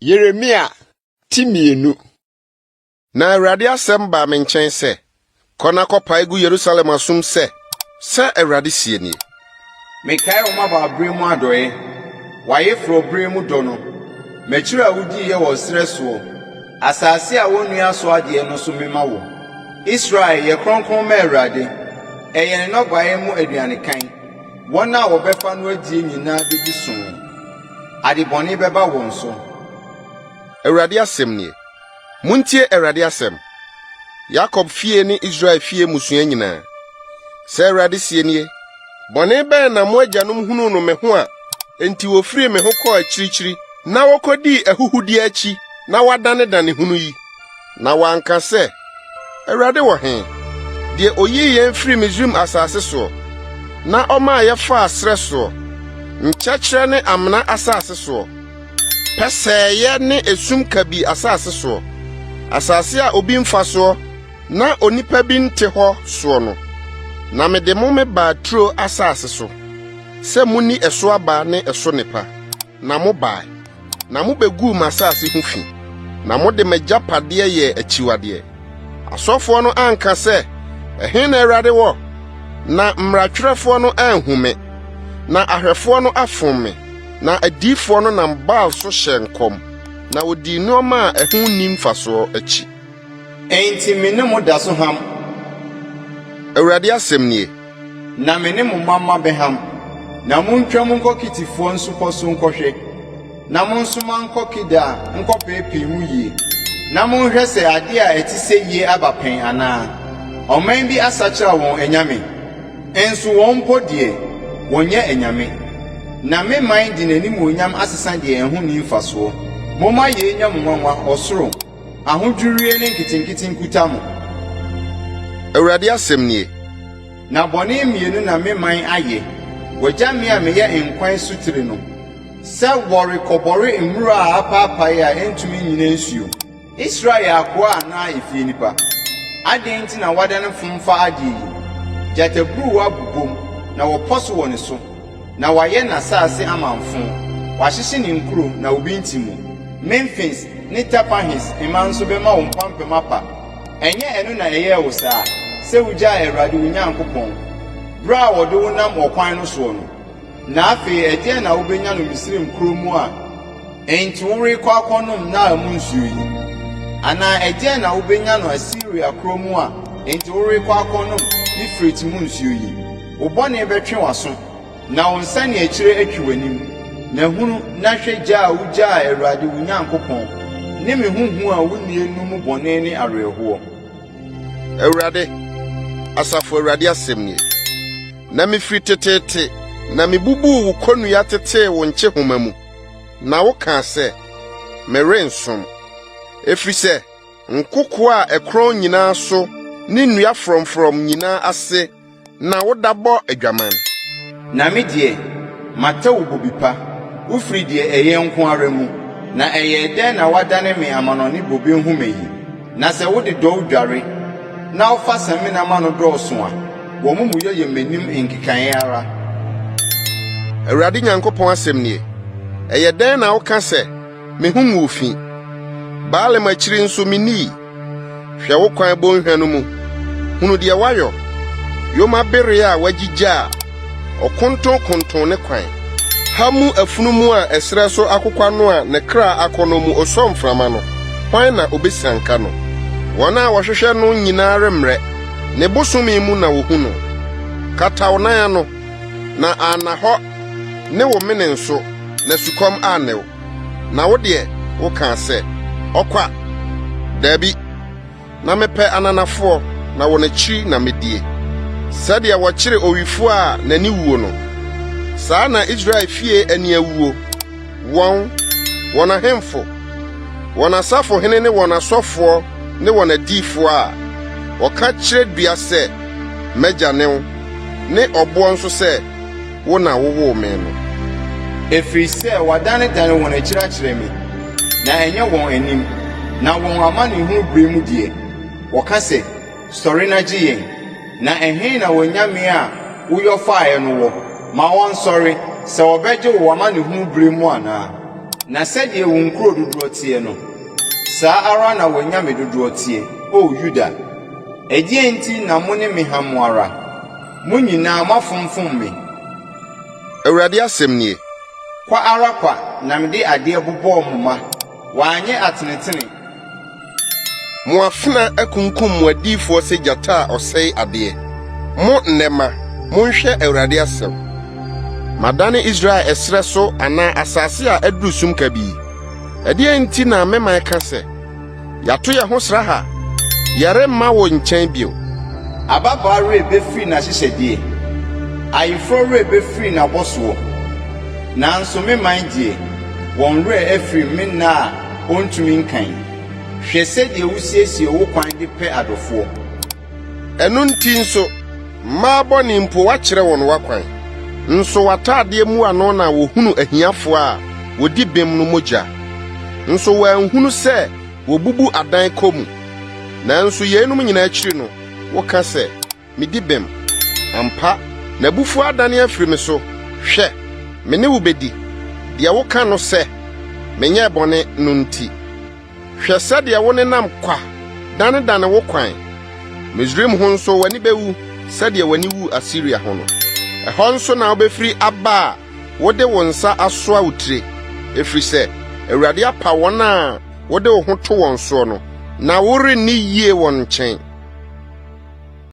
Yeremia timienu. Na Awurade asɛm ba me nkyɛn sɛ, kɔna kɔpa egu Yerusalem asum sɛ Awurade sie nie. Mekae wo mabaabre mu adɔe, waye frobre mu dɔ no. Mɛkyerɛ a wudi ye wɔ srɛ so. Asase a wonnua so adeɛ no so mema wo. Israel yɛ kronkron ma Awurade. Ɛyɛ ne nɔbae mu aduanekan. Wɔn a wɔbɛfa no adie nyinaa bedi so. Adebɔne bɛba wɔn so. Awurade asɛm nie. Muntie Awurade asɛm. Jacob fie ne Israel fie musua nyinaa. Sɛ Awurade sie nie, bɔne bɛn na mo agyanom hunu no me ho a, enti wofiri me ho kɔɔ akyirikyiri, na wɔkɔdii ahuhudi akyi, na wadane hunu yi. Na wanka sɛ, Awurade wɔ he? Deɛ oyii yɛn firi Misraim asase so, na ɔmaa yɛfaa srɛ so, nkyɛkyerɛ ne amena asase so, pɛsɛɛyɛ ne esum kabi asase so, asase a obi mfa so, na onipa bi nte hɔ so no. Na mede mo me baa turo asase so, sɛ muni ɛso aba ne ɛso nipa, na mo baa, na mo begu masase ho fi, na mo de m'agyapadeɛ yɛ akyiwadeɛ. Asɔfoɔ no anka sɛ, ɛhe na Awurade wɔ? Na mmratwerɛfoɔ no anhume, na ahwɛfoɔ no afom me, na adiifoɔ no nam Baal so hyɛ nkɔm, na odi nneɔma a ɛho nni mfasoɔ akyi. Enti me ne mo da so ham. Awurade asɛm nie. Na me ne mo mama bɛham. Na montwa mo nkɔ kitifoɔ nso kɔ so nkɔhwɛ. Na mo nso mankɔ kida nkɔ peepee mu yie. Na monhwɛ sɛ ade a ɛte sɛ yie aba pɛn anaa. Ɔman bi asakyera wɔn anyame. Enso wɔn mpo deɛ, wɔnyɛ anyame. Na me man de n'animonyam asesa deɛ ɛho nni mfasoɔ. Momma yɛ nya mo nwanwa ɔsoro. Ahodwurie ne nketenkete nkuta mo. Awurade asɛm nie. Na bɔne mmienu na me man ayɛ. Wɔgya me a meyɛ nkwan sotire no. Sɛ wɔrekɔbɔre mmura a apaapae a entumi nyina nsuo. Israel akoa anaa efie nipa. Adɛn nti na wadane fomfa ade yi. Gyataburu abubom na wɔpɔ so wɔ ne so. Na wayɛ n'asase amanfo. Wahyehyɛ ne nkuro na obi nti mu. Memphis ne Tapahis mma nso bɛma wo mpampam apa. Ɛnyɛ ɛno na ɛyɛ wo saa. Sɛ wugya Awurade wo Nyankopɔn. Bra a wɔde wo nam ɔkwan no soɔ no. Na afei ɛdeɛ na wobɛnya no Misraim kuro mu a. Enti worekɔ akɔnom na amu nsuo yi. Ana ɛdeɛ na wobɛnya no Asiria kuro mu a. Enti worekɔ akɔnom Ifrit mu nsuo yi. Wo bɔne bɛtwe w'aso. Na wo nsa ne akyire atwi w'anim. Na hunu na hwɛ gya a wugya Awurade wo Nyankopɔn. Ne me huhu a wonni enum bɔne ne awerɛhoɔ. Awurade, asafo Awurade asɛm nie. Na mefiri tetete, na mebubu wo konua tetee wo nkye homa mu. Na woka sɛ, merensom. Efiri sɛ, nkoko a ɛkron nyinaa so, ne nnua frɔmfrɔm nyinaa ase, na wodabɔ adwaman. Na me deɛ, mata wo bobi pa, wofiri deɛ ɛyɛ nko ara mu. Na ɛyɛ dɛn na wadane me amanɔne bobe nhoma yi. Na sɛ wode dɔw dware, na wofa sɛme na ma no dɔɔso a, wɔn mu yɛ m'anim nkekae ara. Awurade Nyankopɔn asɛm nie. Ɛyɛ dɛn na woka sɛ, mehu wo fi. Baalem akyiri nso minii. Hwɛ wo kwan bɔnhwa no mu. Hunu deɛ wayɔ. Yoma bere a wagyigya a, ɔkontonkonton ne kwan. Hamu afunumu a ɛsrɛ so akokwa no a ne kra akɔ no mu osɔ mframa no. Hwan na obesianka no? Wɔn a wɔhwehwɛ no nyinaa remrɛ. Ne bosome mu na wohu no. Kataw nan no, na ana hɔ ne wo mene nso, na sukɔm anew. Na wo deɛ, woka sɛ, ɔkwa. Dabi, na mepɛ ananafoɔ, na wɔn akyi na medie. Sɛdeɛ wɔkyere owifo a n'ani wuo no. Saa na Israel fie ani awuo. Wɔn ahemfo, wɔn asafohene ne wɔn asɔfoɔ ne wɔn adiifoɔ a wɔka kyerɛ dua sɛ mɛgya ne wo, ne ɔboɔ nso sɛ wo na wowoo me no. Efiri sɛ wadane wɔn akyirakyerɛ me, na ɛnyɛ wɔn anim, na wɔn amanehunu bere mu deɛ, wɔka sɛ, sɔre na gye yɛn, na ɛhe na wɔnyame a woyɔ faeɛ no wɔ, ma wɔn sɔre, sɛ wɔbɛgye wo amanehunu bere mu anaa. Na sɛdeɛ wo nkuro dodoɔ tie no, saa ara na w'anyame dodoɔ tie, o Yuda. Ɛdeɛ nti na mo ne me ham ara, mo nyinaa moafomfom me. Awurade asɛm nie. Kwa ara kwa na mede adeɛ bobɔɔ mo ma, wanyɛ atenetene. Mo afena akunkum mo adiifoɔ sɛ gyata a ɔsɛe adeɛ. Mo nnɛma, monhwɛ Awurade asɛm. Madane Israel ɛsrɛ so anaa asase a aduru sum kabii. Ɛdeɛ nti na meman ka sɛ, yɛato yɛn ho sra ha, yɛremma wo nkyɛn bio. Ababaa rebɛfiri n'ahyehyɛdeɛ, ayeforo rebɛfiri n'abɔsoɔ. Nanso meman deɛ, wɔn werɛ afiri me nna a ontumi nkan. Hwɛ sɛdeɛ wosiesie wo kwan de pɛ adɔfoɔ. Ɛno nti nso, mmaa bɔne mpo wakyerɛ wɔn wakwan. Nso w'ataadeɛ mu ano na wohunu ahiafoɔ a wodi bem no mogya. Nso wɔanhunu sɛ wobubu adan kɔ mu. Nanso yeinom nyinaa akyiri no, woka sɛ, medi bem. Ampa, n'abufuo adane afiri me so. Hwɛ, me ne wo bedi. Deɛ woka no sɛ, menyɛ bɔne no nti. Hwɛ sɛdeɛ wo nenam kwa, dane wo kwan. Misraim ho nso w'ani bɛwu sɛdeɛ w'ani wu Asiria ho no. Ɛhɔ nso na wobɛfiri aba a wode wo nsa asoa wo tire. Ɛfiri sɛ, Awurade apa wɔn a wode wo ho to wɔn soɔ no, na worenni yie wɔn nkyɛn.